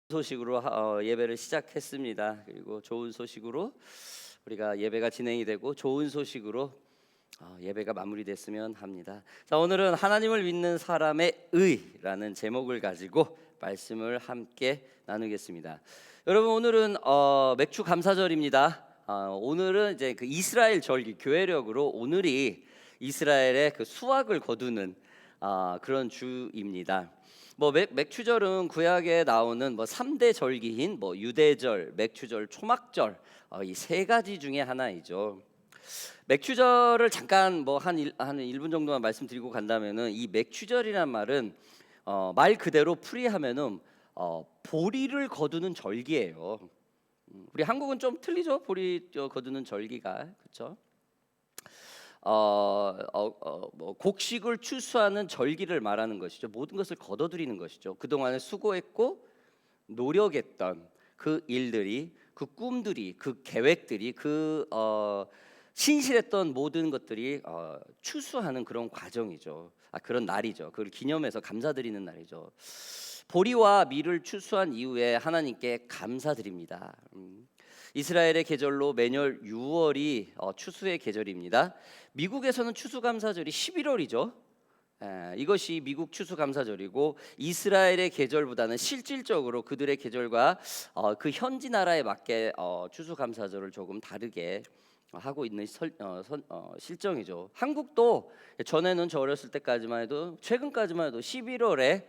소식으로 예배를 시작했습니다. 그리고 좋은 소식으로 우리가 예배가 진행이 되고 좋은 소식으로 예배가 마무리됐으면 합니다. 자, 오늘은 하나님을 믿는 사람의 의라는 제목을 가지고 말씀을 함께 나누겠습니다. 여러분, 오늘은 맥주 감사절입니다. 오늘은 이제 그 이스라엘 절기 교회력으로 오늘이 이스라엘의 그 수확을 거두는 그런 주입니다. 맥추절은 구약에 나오는 3대 절기인 유대절, 맥추절, 초막절 이 세 가지 중에 하나이죠. 맥추절을 잠깐 한 1분 정도만 말씀드리고 간다면은 이 맥추절이란 말은 말 그대로 풀이하면은 보리를 거두는 절기예요. 우리 한국은 좀 틀리죠? 보리 거두는 절기가, 그렇죠? 곡식을 추수하는 절기를 말하는 것이죠. 모든 것을 거둬들이는 것이죠. 그동안에 수고했고 노력했던 그 일들이, 그 꿈들이, 그 계획들이, 신실했던 모든 것들이 추수하는 그런 과정이죠. 그런 날이죠. 그걸 기념해서 감사드리는 날이죠. 보리와 밀을 추수한 이후에 하나님께 감사드립니다. 이스라엘의 계절로 매년 6월이 추수의 계절입니다. 미국에서는 추수감사절이 11월이죠. 이것이 미국 추수감사절이고, 이스라엘의 계절보다는 실질적으로 그들의 계절과 그 현지 나라에 맞게 추수감사절을 조금 다르게 하고 있는 실정이죠. 한국도 전에는 저 어렸을 때까지만 해도, 최근까지만 해도 11월에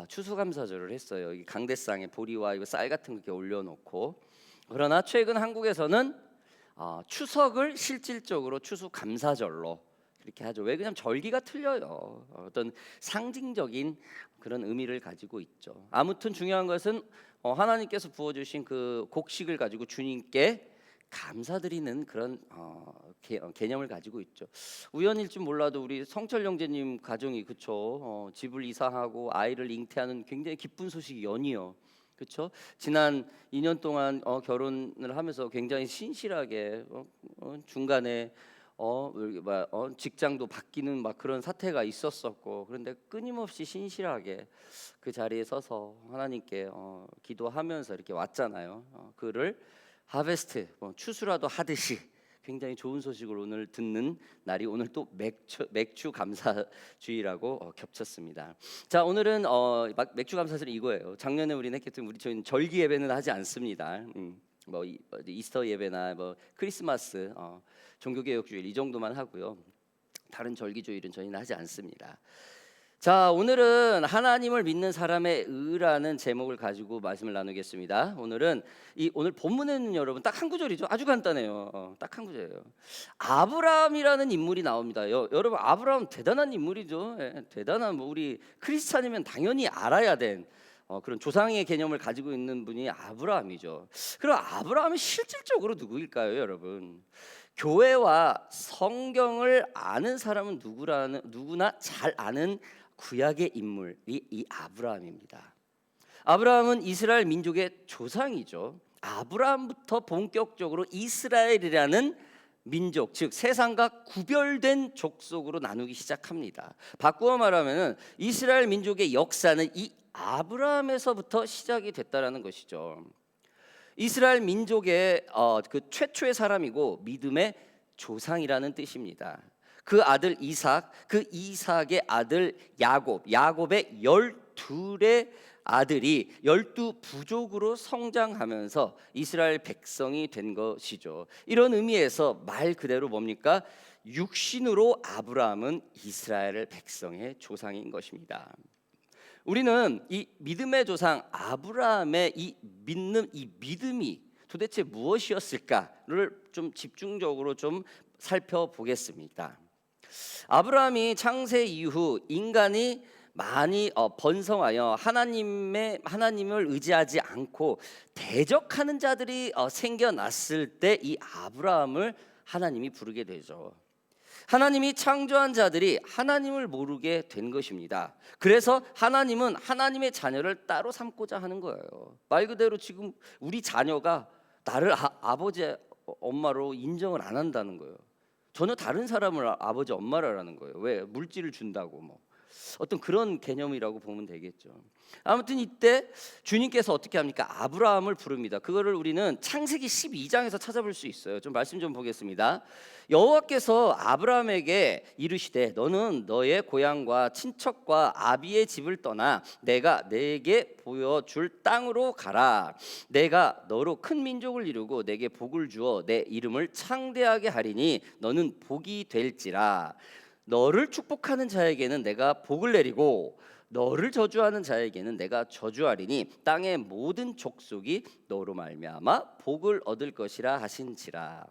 추수감사절을 했어요. 이 강대상에 보리와 이거 쌀 같은 거 이렇게 올려놓고. 그러나 최근 한국에서는 추석을 실질적으로 추수감사절로 그렇게 하죠. 왜? 그냥 절기가 틀려요. 어떤 상징적인 그런 의미를 가지고 있죠. 아무튼 중요한 것은 하나님께서 부어주신 그 곡식을 가지고 주님께 감사드리는 그런 개념을 가지고 있죠. 우연일지 몰라도 우리 성철 형제님 가정이, 그쵸? 집을 이사하고 아이를 잉태하는 굉장히 기쁜 소식이 연이어, 그렇죠? 지난 2년 동안 결혼을 하면서 굉장히 신실하게 중간에 직장도 바뀌는 그런 사태가 있었었고, 그런데 끊임없이 신실하게 그 자리에 서서 하나님께 기도하면서 이렇게 왔잖아요. 그를 하베스트, 추수라도 하듯이 굉장히 좋은 소식을 오늘 듣는 날이 오늘 또 맥주 감사주의라고 겹쳤습니다. 자, 오늘은 맥주 감사절이 이거예요. 작년에 우리는 했겠지만 저희는 절기 예배는 하지 않습니다. 이스터 예배나 크리스마스, 종교개혁주일 이 정도만 하고요. 다른 절기주일은 저희는 하지 않습니다. 자, 오늘은 하나님을 믿는 사람의 의라는 제목을 가지고 말씀을 나누겠습니다. 오늘 본문에는 여러분 딱 한 구절이죠. 아주 간단해요. 딱 한 구절이에요. 아브라함이라는 인물이 나옵니다. 여러분, 아브라함 대단한 인물이죠. 대단한, 우리 크리스찬이면 당연히 알아야 된 그런 조상의 개념을 가지고 있는 분이 아브라함이죠. 그럼 아브라함이 실질적으로 누구일까요, 여러분? 교회와 성경을 아는 사람은 누구나 잘 아는 구약의 인물이 이 아브라함입니다. 아브라함은 이스라엘 민족의 조상이죠. 아브라함부터 본격적으로 이스라엘이라는 민족, 즉 세상과 구별된 족속으로 나누기 시작합니다. 바꾸어 말하면 이스라엘 민족의 역사는 이 아브라함에서부터 시작이 됐다라는 것이죠. 이스라엘 민족의 그 최초의 사람이고 믿음의 조상이라는 뜻입니다. 그 아들 이삭, 그 이삭의 아들 야곱의 12의 아들이 12부족으로 성장하면서 이스라엘 백성이 된 것이죠. 이런 의미에서 말 그대로 뭡니까? 육신으로 아브라함은 이스라엘 백성의 조상인 것입니다. 우리는 이 믿음의 조상 아브라함의 이 믿음이 도대체 무엇이었을까를 좀 집중적으로 좀 살펴보겠습니다. 아브라함이 창세 이후 인간이 많이 번성하여 하나님을 의지하지 않고 대적하는 자들이 생겨났을 때 이 아브라함을 하나님이 부르게 되죠. 하나님이 창조한 자들이 하나님을 모르게 된 것입니다. 그래서 하나님은 하나님의 자녀를 따로 삼고자 하는 거예요. 말 그대로 지금 우리 자녀가 나를 아버지 엄마로 인정을 안 한다는 거예요. 전혀 다른 사람을 아버지 엄마라는 거예요. 왜? 물질을 준다고 어떤 그런 개념이라고 보면 되겠죠. 아무튼 이때 주님께서 어떻게 합니까? 아브라함을 부릅니다. 그거를 우리는 창세기 12장에서 찾아볼 수 있어요. 좀 말씀 좀 보겠습니다. 여호와께서 아브라함에게 이르시되 너는 너의 고향과 친척과 아비의 집을 떠나 내가 내게 보여줄 땅으로 가라. 내가 너로 큰 민족을 이루고 내게 복을 주어 내 이름을 창대하게 하리니 너는 복이 될지라. 너를 축복하는 자에게는 내가 복을 내리고 너를 저주하는 자에게는 내가 저주하리니 땅의 모든 족속이 너로 말미암아 복을 얻을 것이라 하신지라.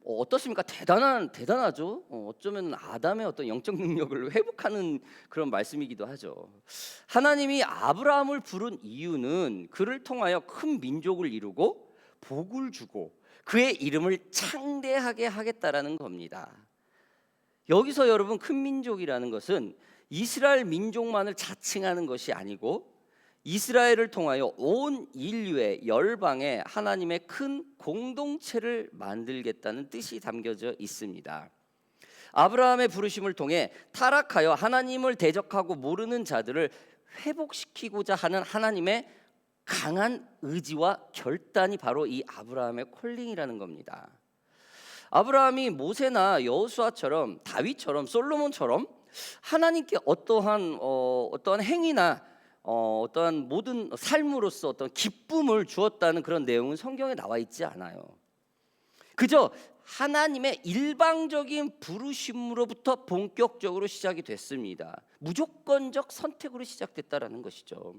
어떻습니까? 대단하죠. 어쩌면 아담의 어떤 영적 능력을 회복하는 그런 말씀이기도 하죠. 하나님이 아브라함을 부른 이유는 그를 통하여 큰 민족을 이루고 복을 주고 그의 이름을 창대하게 하겠다라는 겁니다. 여기서 여러분, 큰 민족이라는 것은 이스라엘 민족만을 자칭하는 것이 아니고 이스라엘을 통하여 온 인류의 열방에 하나님의 큰 공동체를 만들겠다는 뜻이 담겨져 있습니다. 아브라함의 부르심을 통해 타락하여 하나님을 대적하고 모르는 자들을 회복시키고자 하는 하나님의 강한 의지와 결단이 바로 이 아브라함의 콜링이라는 겁니다. 아브라함이 모세나 여호수아처럼 다윗처럼 솔로몬처럼 하나님께 어떠한 행위나 어떠한 모든 삶으로서 어떤 기쁨을 주었다는 그런 내용은 성경에 나와 있지 않아요. 그저 하나님의 일방적인 부르심으로부터 본격적으로 시작이 됐습니다. 무조건적 선택으로 시작됐다라는 것이죠.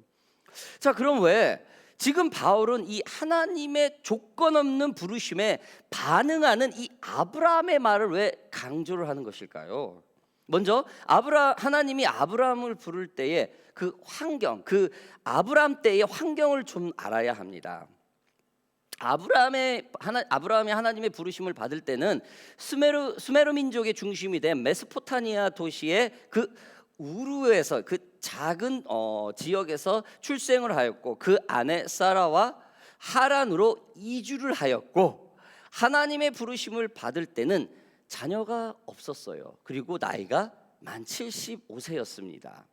자, 그럼 왜 지금 바울은 이 하나님의 조건 없는 부르심에 반응하는 이 아브라함의 말을 왜 강조를 하는 것일까요? 먼저 하나님이 아브라함을 부를 때의 그 환경, 그 아브라함 때의 환경을 좀 알아야 합니다. 아브라함이 하나님의 부르심을 받을 때는 수메르 민족의 중심이 된 메소포타미아 도시의 그 우르에서, 그 작은 지역에서 출생을 하였고 그 아내 사라와 하란으로 이주를 하였고, 하나님의 부르심을 받을 때는 자녀가 없었어요. 그리고 나이가 만 75세였습니다.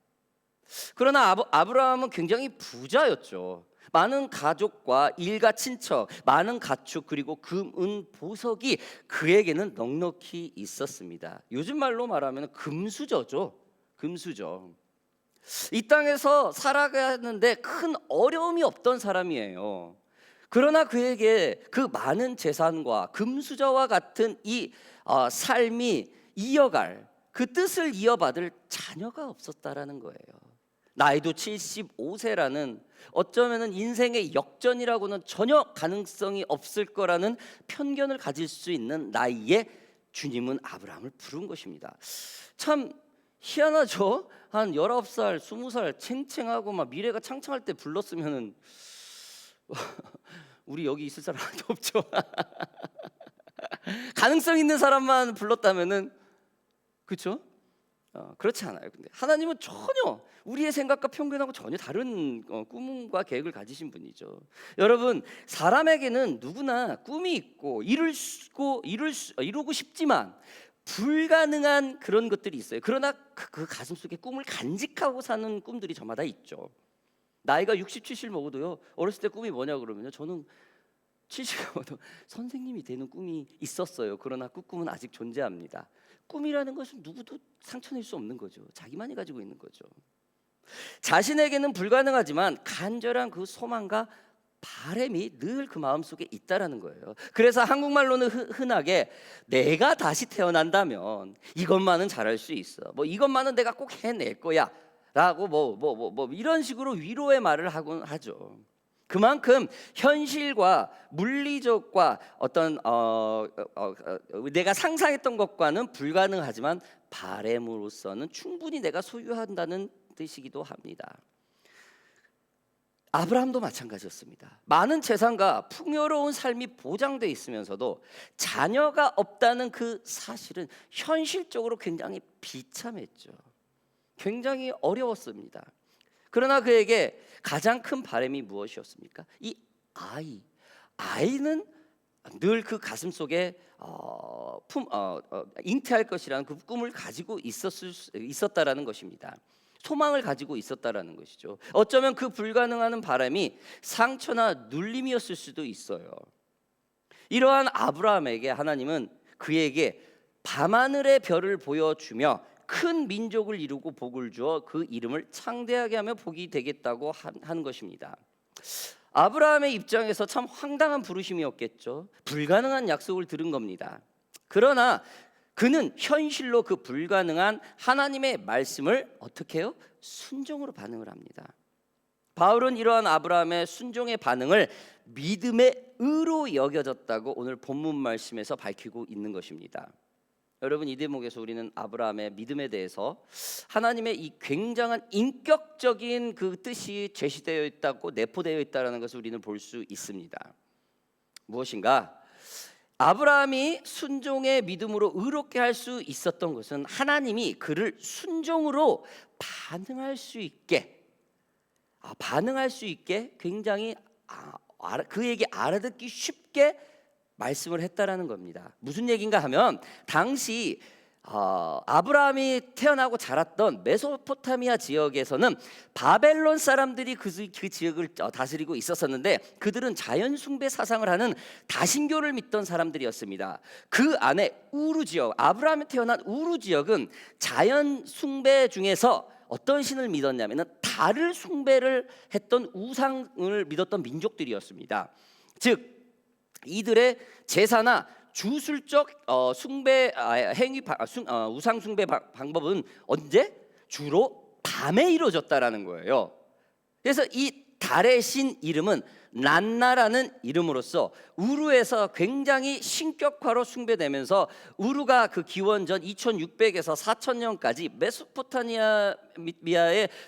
그러나 아브라함은 굉장히 부자였죠. 많은 가족과 일가 친척, 많은 가축, 그리고 금, 은, 보석이 그에게는 넉넉히 있었습니다. 요즘 말로 말하면 금수저죠. 금수저. 이 땅에서 살아가는데 큰 어려움이 없던 사람이에요. 그러나 그에게 그 많은 재산과 금수저와 같은 이 삶이 이어갈, 그 뜻을 이어받을 자녀가 없었다라는 거예요. 나이도 75세라는 어쩌면은 인생의 역전이라고는 전혀 가능성이 없을 거라는 편견을 가질 수 있는 나이에 주님은 아브라함을 부른 것입니다. 참 희한하죠. 한 19살, 20살 챙챙하고 막 미래가 창창할 때 불렀으면은 우리 여기 있을 사람 하나도 없죠. 가능성 있는 사람만 불렀다면은, 그렇죠? 그렇지 않아요. 근데 하나님은 전혀 우리의 생각과 편견하고 전혀 다른 꿈과 계획을 가지신 분이죠. 여러분, 사람에게는 누구나 꿈이 있고 이루고 싶지만 불가능한 그런 것들이 있어요. 그러나 그 가슴 속에 꿈을 간직하고 사는 꿈들이 저마다 있죠. 나이가 60, 70 먹어도요, 어렸을 때 꿈이 뭐냐 그러면요, 저는 70 먹어도 선생님이 되는 꿈이 있었어요. 그러나 그 꿈은 아직 존재합니다. 꿈이라는 것은 누구도 상처낼 수 없는 거죠. 자기만이 가지고 있는 거죠. 자신에게는 불가능하지만 간절한 그 소망과 바람이 늘 그 마음속에 있다라는 거예요. 그래서 한국말로는 흔하게 내가 다시 태어난다면 이것만은 잘할 수 있어, 뭐 이것만은 내가 꼭 해낼 거야 라고 뭐 이런 식으로 위로의 말을 하곤 하죠. 그만큼 현실과 물리적과 어떤 내가 상상했던 것과는 불가능하지만 바램으로서는 충분히 내가 소유한다는 뜻이기도 합니다. 아브라함도 마찬가지였습니다. 많은 재산과 풍요로운 삶이 보장되어 있으면서도 자녀가 없다는 그 사실은 현실적으로 굉장히 비참했죠. 굉장히 어려웠습니다. 그러나 그에게 가장 큰 바람이 무엇이었습니까? 이 아이는 늘 그 가슴 속에 잉태할 것이라는 그 꿈을 가지고 있었다라는 것입니다. 소망을 가지고 있었다라는 것이죠. 어쩌면 그 불가능한 바람이 상처나 눌림이었을 수도 있어요. 이러한 아브라함에게 하나님은 그에게 밤하늘의 별을 보여주며 큰 민족을 이루고 복을 주어 그 이름을 창대하게 하며 복이 되겠다고 한 것입니다. 아브라함의 입장에서 참 황당한 부르심이었겠죠. 불가능한 약속을 들은 겁니다. 그러나 그는 현실로 그 불가능한 하나님의 말씀을 어떻게 해요? 순종으로 반응을 합니다. 바울은 이러한 아브라함의 순종의 반응을 믿음의 의로 여겨졌다고 오늘 본문 말씀에서 밝히고 있는 것입니다. 여러분, 이 대목에서 우리는 아브라함의 믿음에 대해서 하나님의 이 굉장한 인격적인 그 뜻이 제시되어 있다고 내포되어 있다는 것을 우리는 볼 수 있습니다. 무엇인가? 아브라함이 순종의 믿음으로 의롭게 할 수 있었던 것은 하나님이 그를 순종으로 반응할 수 있게 굉장히 그에게 알아듣기 쉽게 말씀을 했다라는 겁니다. 무슨 얘기인가 하면 당시 아브라함이 태어나고 자랐던 메소포타미아 지역에서는 바벨론 사람들이 그 지역을 다스리고 있었었는데 그들은 자연 숭배 사상을 하는 다신교를 믿던 사람들이었습니다. 그 안에 우루 지역, 아브라함이 태어난 우루 지역은 자연 숭배 중에서 어떤 신을 믿었냐면은 달을 숭배를 했던 우상을 믿었던 민족들이었습니다. 즉 이들의 제사나 주술적 숭배 행위 우상 숭배 방법은 언제? 주로 밤에 이루어졌다라는 거예요. 그래서 이 달의 신 이름은 난나라는 이름으로서 우루에서 굉장히 신격화로 숭배되면서 우루가 그 기원전 2600에서 4000년까지 메소포타미아의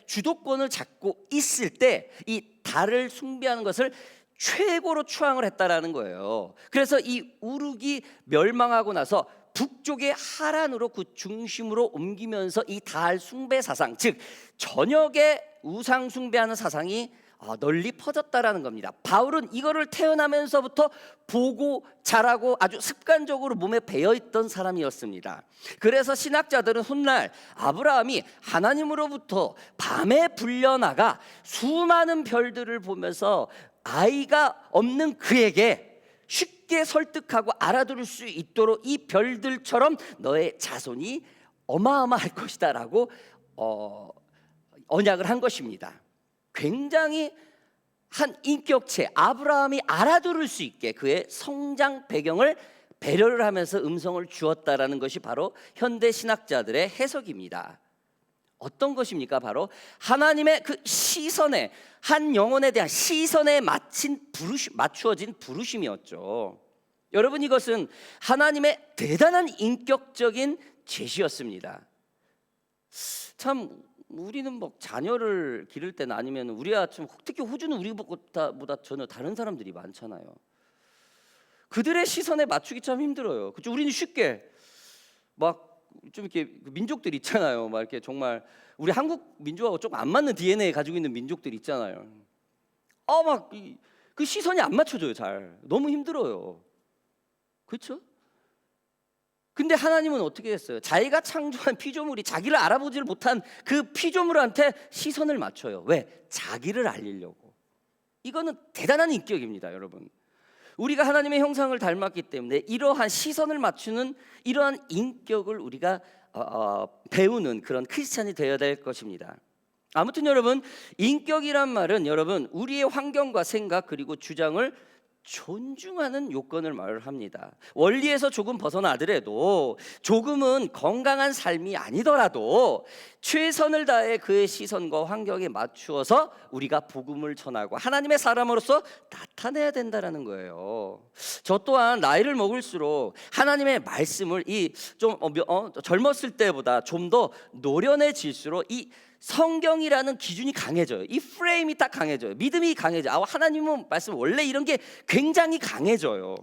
주도권을 잡고 있을 때 이 달을 숭배하는 것을 최고로 추앙을 했다라는 거예요. 그래서 이 우룩이 멸망하고 나서 북쪽의 하란으로 그 중심으로 옮기면서 이 달 숭배 사상, 즉 저녁에 우상 숭배하는 사상이 널리 퍼졌다라는 겁니다. 바울은 이거를 태어나면서부터 보고 자라고 아주 습관적으로 몸에 배어있던 사람이었습니다. 그래서 신학자들은 훗날 아브라함이 하나님으로부터 밤에 불려나가 수많은 별들을 보면서 아이가 없는 그에게 쉽게 설득하고 알아들을 수 있도록 이 별들처럼 너의 자손이 어마어마할 것이다 라고 언약을 한 것입니다. 굉장히 한 인격체 아브라함이 알아들을 수 있게 그의 성장 배경을 배려를 하면서 음성을 주었다라는 것이 바로 현대 신학자들의 해석입니다. 어떤 것입니까? 바로 하나님의 그 시선에, 한 영혼에 대한 시선에 맞추어진 부르심이었죠. 여러분, 이것은 하나님의 대단한 인격적인 제시였습니다. 참 우리는 뭐 자녀를 기를 때나 아니면 우리가 좀 특히 호주는 우리보다 전혀 다른 사람들이 많잖아요. 그들의 시선에 맞추기 참 힘들어요. 그렇죠? 우리는 쉽게 막 좀 이렇게 민족들 있잖아요. 막 이렇게 정말 우리 한국 민족하고 좀 안 맞는 DNA 가지고 있는 민족들 있잖아요. 막 그 시선이 안 맞춰져요. 잘 너무 힘들어요. 그렇죠? 근데 하나님은 어떻게 했어요? 자기가 창조한 피조물이 자기를 알아보지를 못한 그 피조물한테 시선을 맞춰요. 왜? 자기를 알리려고. 이거는 대단한 인격입니다, 여러분. 우리가 하나님의 형상을 닮았기 때문에 이러한 시선을 맞추는 이러한 인격을 우리가 배우는 그런 크리스찬이 되어야 될 것입니다. 아무튼 여러분, 인격이란 말은 여러분 우리의 환경과 생각 그리고 주장을 존중하는 요건을 말합니다. 원리에서 조금 벗어나더라도 조금은 건강한 삶이 아니더라도 최선을 다해 그의 시선과 환경에 맞추어서 우리가 복음을 전하고 하나님의 사람으로서 나타내야 된다라는 거예요. 저 또한 나이를 먹을수록 하나님의 말씀을 젊었을 때보다 좀 더 노련해질수록 이 성경이라는 기준이 강해져요. 이 프레임이 딱 강해져요. 믿음이 강해져요. 하나님은 말씀 원래 이런 게 굉장히 강해져요.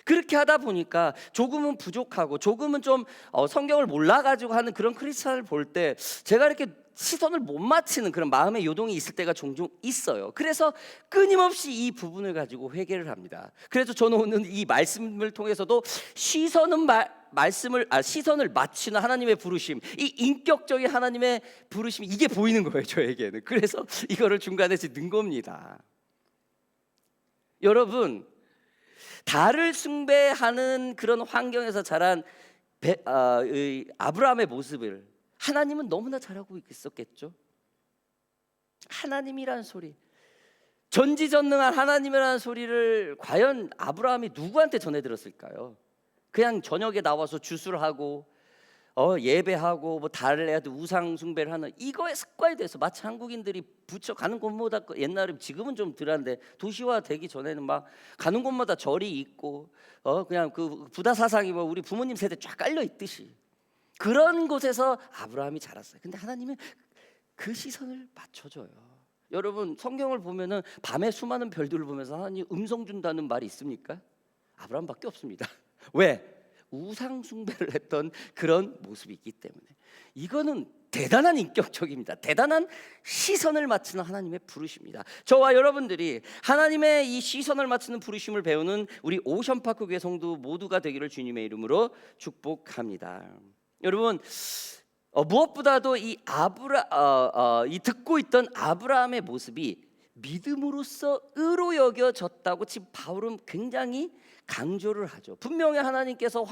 그렇게 하다 보니까 조금은 부족하고 조금은 좀 성경을 몰라가지고 하는 그런 크리스찬을 볼 때 제가 이렇게 시선을 못 맞추는 그런 마음의 요동이 있을 때가 종종 있어요. 그래서 끊임없이 이 부분을 가지고 회개를 합니다. 그래서 저는 오늘 이 말씀을 통해서도 시선을 맞추는 하나님의 부르심, 이 인격적인 하나님의 부르심이 이게 보이는 거예요, 저에게는. 그래서 이거를 중간에서 넣은 겁니다. 여러분, 달을 숭배하는 그런 환경에서 자란 아브라함의 모습을 하나님은 너무나 잘 알고 있었겠죠. 하나님이란 소리, 전지전능한 하나님이라는 소리를 과연 아브라함이 누구한테 전해 들었을까요? 그냥 저녁에 나와서 주술을 하고 예배하고 뭐 달을 해야 돼 우상 숭배를 하는 이거에 습관이 돼서, 마치 한국인들이 부처 가는 곳마다, 옛날에 지금은 좀 덜한데 도시화 되기 전에는 막 가는 곳마다 절이 있고 그냥 그 부다 사상이 뭐 우리 부모님 세대 쫙 깔려 있듯이 그런 곳에서 아브라함이 자랐어요. 근데 하나님은 그 시선을 맞춰줘요. 여러분, 성경을 보면은 밤에 수많은 별들을 보면서 하나님 음성 준다는 말이 있습니까? 아브라함밖에 없습니다. 왜? 우상 숭배를 했던 그런 모습이 있기 때문에. 이거는 대단한 인격적입니다. 대단한 시선을 맞추는 하나님의 부르심입니다. 저와 여러분들이 하나님의 이 시선을 맞추는 부르심을 배우는 우리 오션파크 교회 성도 모두가 되기를 주님의 이름으로 축복합니다. 여러분, 무엇보다도 이 듣고 있던 아브라함의 모습이 믿음으로써 의로 여겨졌다고 지금 바울은 굉장히 강조를 하죠. 분명히 하나님께서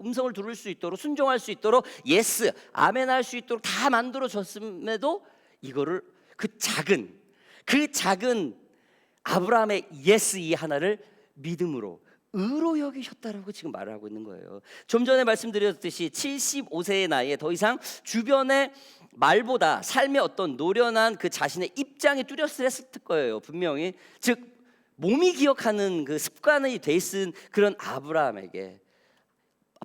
음성을 들을 수 있도록, 순종할 수 있도록, 예스, 아멘 할 수 있도록 다 만들어졌음에도 이거를 그 작은 아브라함의 예스 이 하나를 믿음으로 의로 여기셨다라고 지금 말을 하고 있는 거예요. 좀 전에 말씀드렸듯이 75세의 나이에 더 이상 주변의 말보다 삶의 어떤 노련한 그 자신의 입장이 뚜렷했을 거예요. 분명히. 즉 몸이 기억하는 그 습관이 돼 있은 그런 아브라함에게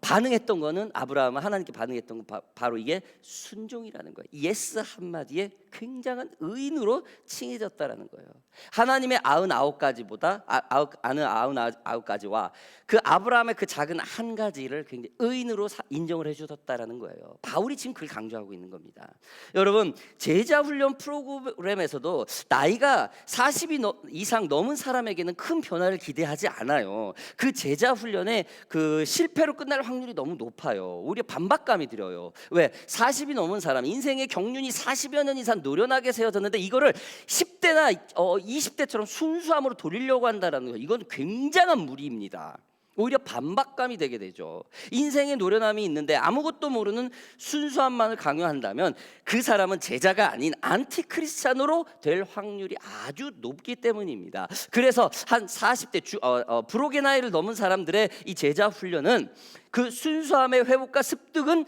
반응했던 거는, 아브라함은 하나님께 반응했던 건 바로 이게 순종이라는 거예요. 예스 한마디에 굉장한 의인으로 칭해졌다라는 거예요. 하나님의 99가지와 그 아브라함의 그 작은 한 가지를 굉장히 의인으로 인정을 해주셨다라는 거예요. 바울이 지금 그걸 강조하고 있는 겁니다. 여러분, 제자 훈련 프로그램에서도 나이가 40이 이상 넘은 사람에게는 큰 변화를 기대하지 않아요. 그 제자 훈련에 그 실패로 끝날 확률이 너무 높아요. 오히려 반박감이 들어요. 왜? 40이 넘은 사람, 인생의 경륜이 40여 년 이상 노련하게 세워졌는데 이거를 10대나 20대처럼 순수함으로 돌리려고 한다는 거, 이건 굉장한 무리입니다. 오히려 반박감이 되게 되죠. 인생의 노련함이 있는데 아무것도 모르는 순수함만을 강요한다면 그 사람은 제자가 아닌 안티크리스찬으로 될 확률이 아주 높기 때문입니다. 그래서 한 40대 불혹의 나이를 넘은 사람들의 이 제자 훈련은 그 순수함의 회복과 습득은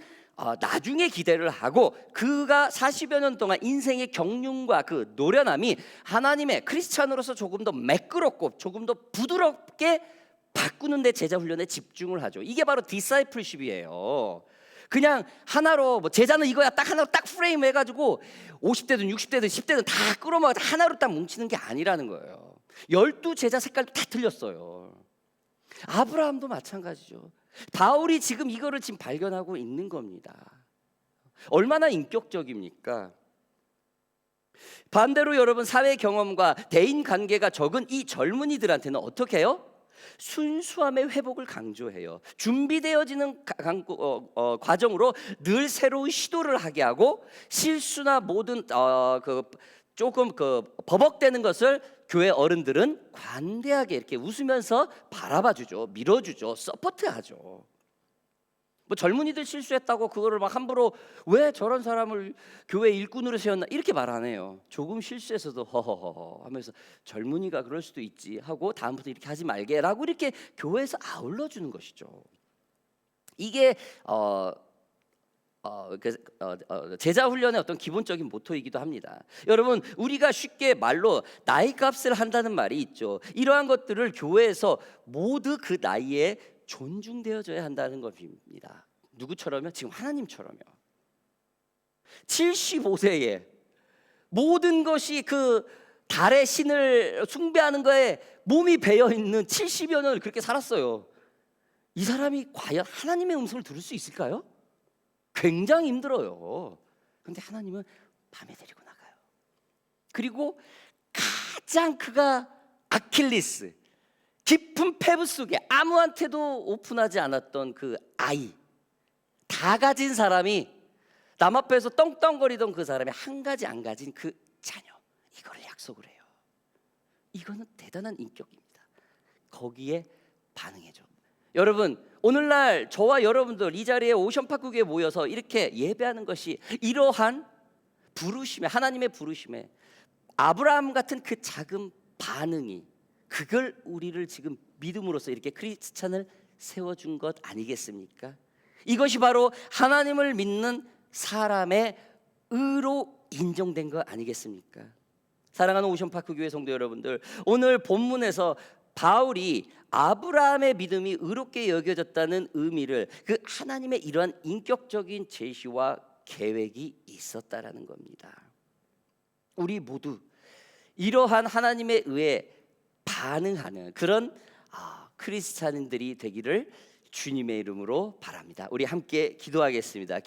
나중에 기대를 하고, 그가 40여 년 동안 인생의 경륜과 그 노련함이 하나님의 크리스찬으로서 조금 더 매끄럽고 조금 더 부드럽게 바꾸는 데 제자 훈련에 집중을 하죠. 이게 바로 디사이플십이에요. 그냥 하나로 제자는 이거야 딱 하나로 딱 프레임 해가지고 50대든 60대든 10대든 다 끌어모아 하나로 딱 뭉치는 게 아니라는 거예요. 12제자 색깔도 다 틀렸어요. 아브라함도 마찬가지죠. 바울이 지금 이거를 지금 발견하고 있는 겁니다. 얼마나 인격적입니까? 반대로 여러분, 사회 경험과 대인 관계가 적은 이 젊은이들한테는 어떻게 해요? 순수함의 회복을 강조해요. 준비되어지는 과정으로 늘 새로운 시도를 하게 하고, 실수나 모든 조금 버벅대는 것을 교회 어른들은 관대하게 이렇게 웃으면서 바라봐주죠. 밀어주죠. 서포트하죠. 뭐 젊은이들 실수했다고 그거를 막 함부로 왜 저런 사람을 교회 일꾼으로 세웠나 이렇게 말 안 해요. 조금 실수해서도 허허허 하면서 젊은이가 그럴 수도 있지 하고 다음부터 이렇게 하지 말게라고 이렇게 교회에서 아울러 주는 것이죠. 이게 제자 훈련의 어떤 기본적인 모토이기도 합니다. 여러분, 우리가 쉽게 말로 나이값을 한다는 말이 있죠. 이러한 것들을 교회에서 모두 그 나이에 존중되어져야 한다는 것입니다. 누구처럼요? 지금 하나님처럼요. 75세에 모든 것이 그 달의 신을 숭배하는 거에 몸이 배어 있는 70여 년을 그렇게 살았어요. 이 사람이 과연 하나님의 음성을 들을 수 있을까요? 굉장히 힘들어요. 그런데 하나님은 밤에 데리고 나가요. 그리고 가장 그가 아킬리스, 깊은 패브 속에 아무한테도 오픈하지 않았던 그 아이, 다 가진 사람이, 남 앞에서 떵떵거리던 그 사람이 한 가지 안 가진 그 자녀, 이거를 약속을 해요. 이거는 대단한 인격입니다. 거기에 반응해줘. 여러분, 오늘날 저와 여러분들 이 자리에 오션파크교회에 모여서 이렇게 예배하는 것이 이러한 부르심에, 하나님의 부르심에 아브라함 같은 그 작은 반응이, 그걸 우리를 지금 믿음으로써 이렇게 크리스찬을 세워준 것 아니겠습니까? 이것이 바로 하나님을 믿는 사람의 의로 인정된 것 아니겠습니까? 사랑하는 오션파크 교회 성도 여러분들, 오늘 본문에서 바울이 아브라함의 믿음이 의롭게 여겨졌다는 의미를, 그 하나님의 이러한 인격적인 제시와 계획이 있었다라는 겁니다. 우리 모두 이러한 하나님의 의에 반응하는 그런 크리스찬인들이 되기를 주님의 이름으로 바랍니다. 우리 함께 기도하겠습니다.